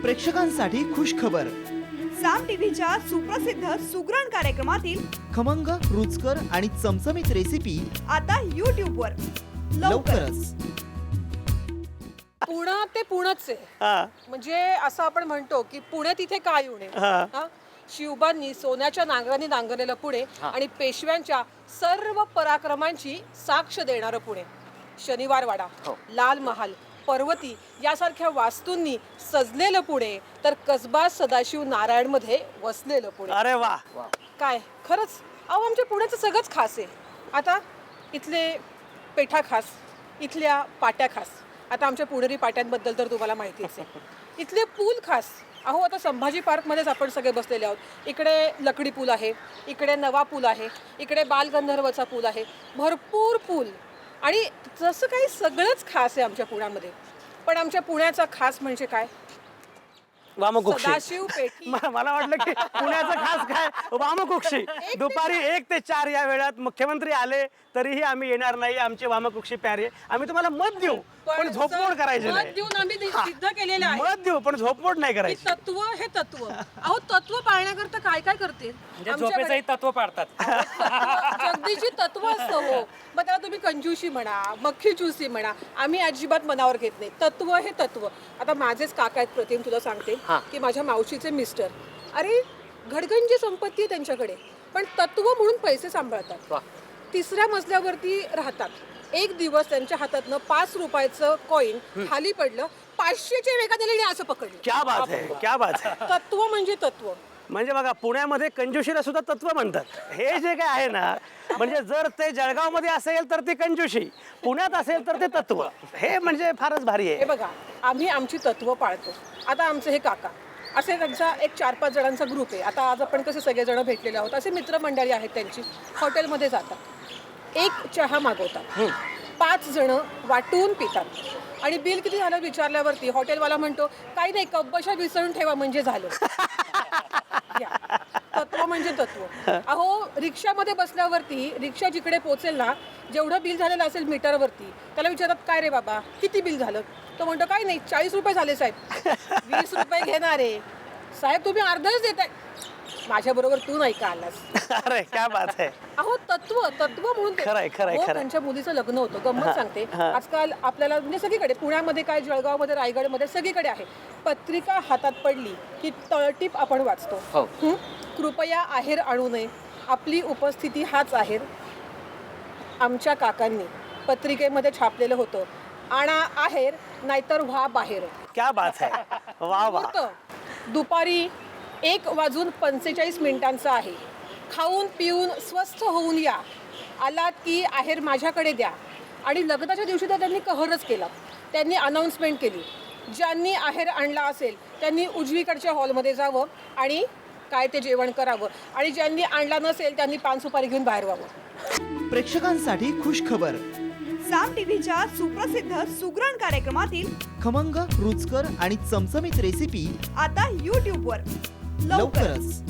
प्रेक्षकांसाठी खुश खबर. साम टीव्हीच्या सुप्रसिद्ध सुगरण कार्यक्रमातील खमंग, रुचकर आणि चमचमीत रेसिपी आता YouTube वर लवकरच. पुणे ते पुणेच आहे. म्हणजे असं आपण म्हणतो की पुणे तिथे काय येऊ नये. हा? शिवबांनी सोन्याच्या नांगरांनी नांगरलेलं पुणे आणि पेशव्यांच्या सर्व पराक्रमांची साक्ष देणारं पुणे. शनिवारवाडा, लाल महाल, पर्वती यासारख्या वास्तूंनी सजलेलं पुणे, तर कसबा सदाशिव नारायण मध्ये वसलेलं पुणे. अरे वा, काय खरंच अहो, आमच्या पुण्याचं सगळंच खास आहे. आता इथले पेठा खास, इथल्या पाट्या खास. आता आमच्या पुणेरी पाट्यांबद्दल तर तुम्हाला माहितीच आहे. इथले पूल खास. अहो, आता संभाजी पार्कमध्येच आपण सगळे बसलेले आहोत. इकडे लकडी पूल आहे, इकडे नवा पूल आहे, इकडे बालगंधर्वचा पूल आहे. भरपूर पूल आणि जसं काही सगळंच खास आहे आमच्या पुण्यामध्ये. पण आमच्या पुण्याचा खास म्हणजे काय? वामकुक्षी. सदाशिव पेठी. मला वाटलं की पुण्याचं खास काय, वामकुक्षी. दुपारी 1 ते 4 या वेळात मुख्यमंत्री आले तरीही आम्ही येणार नाही. आमची वामकुक्षी प्यारी. आम्ही तुम्हाला मत देऊ पण झोपमोड करायची मत नाही. देऊन आम्ही ते सिद्ध केलेलं आहे. मत देऊ पण झोपमोड नाही की करायची. तत्व हे तत्व. अहो, तत्व पाळण्याकरता काय काय करते झोपेचंही तत्व पाडतात. जगदीची तत्व असतं. हो, मग त्याला तुम्ही कंजूशी म्हणा, मक्खी चुसी म्हणा, आम्ही अजिबात मनावर घेत नाही. तत्व हे तत्व. आता माझेच काका आहेत प्रतिम, तुला सांगते की माझ्या मावशीचे मिस्टर, अरे घडघंजी संपत्ती आहे त्यांच्याकडे, पण तत्व म्हणून पैसे सांभाळतात. 3ऱ्या मजल्यावरती राहतात. एक दिवस त्यांच्या हातातनं 5 रुपयाचं कॉईन खाली पडलं, 500चे वेगा दिलेले असं पकडलं. क्या बात आहे, क्या बात आहे. तत्व म्हणजे तत्व. म्हणजे बघा, पुण्यामध्ये कंजूशीला सुद्धा तत्व म्हणतात. हे जे काय आहे ना, म्हणजे जर ते जळगावमध्ये असेल तर ते कंजूशी, पुण्यात असेल तर ते तत्व. हे म्हणजे फारच भारी हे आहे. बघा, आम्ही आमची तत्व पाळतो. आता आमचे हे काका असे, त्यांचा एक 4-5 जणांचा ग्रुप आहे. आता आज आपण कसे सगळेजण भेटलेले आहोत, असे मित्रमंडळी आहेत त्यांची. हॉटेलमध्ये जातात, एक चहा मागवतात, 5 जण वाटून पितात आणि बिल किती झालं विचारल्यावरती हॉटेलवाला म्हणतो, काही नाही, कब्बशा विसरून ठेवा म्हणजे झालं. या. तत्व म्हणजे तत्व. अहो, रिक्षामध्ये बसल्यावरती रिक्षा जिकडे पोहोचेल ना, जेवढं बिल झालेलं असेल मीटरवरती, त्याला विचारतात, काय रे बाबा किती बिल झालं? तो म्हणतो, काही नाही, 40 रुपये झाले साहेब. 20 रुपये घेणार आहे साहेब, तुम्ही अर्धच देताय. माझ्याबरोबर तू नाही का आलास? अरे क्या बात आहे. अहो, तत्व तत्व म्हणून खरंय, खरंय, खरंय. त्यांच्या मुलीचं लग्न होतं. गंमत सांगते, आजकाल आपल्याला म्हणजे सगळीकडे, पुण्यामध्ये काय, जळगावमध्ये, रायगडमध्ये सगळीकडे आहे. पत्रिका हातात पडली की तळटीप आपण वाचतो. कृपया आहेर आणू नये, आपली उपस्थिती हाच आहेर. आमच्या काकांनी पत्रिकेमध्ये छापलेलं होतं, आणा आहेर नाहीतर व्हा बाहेर. क्या बात आहे. वा वा. दुपारी 1:45 आहे. खाऊन पिऊन स्वस्थ होऊन या. आलात की आहेर माझ्याकडे द्या. आणि लग्नाच्या दिवशी तर त्यांनी कहरच केला. त्यांनी अनाऊन्समेंट केली, ज्यांनी आहेर आणला असेल त्यांनी उजवीकडच्या हॉलमध्ये जावं आणि काय ते जेवण करावं, आणि ज्यांनी आणला नसेल त्यांनी पान सुपारी घेऊन बाहेर व्हावं. प्रेक्षकांसाठी खुश खबर. साम टीव्हीच्या सुप्रसिद्ध सुगरण कार्यक्रमातील खमंग, रुचकर आणि चमचमीत रेसिपी आता YouTube वर लवकरच.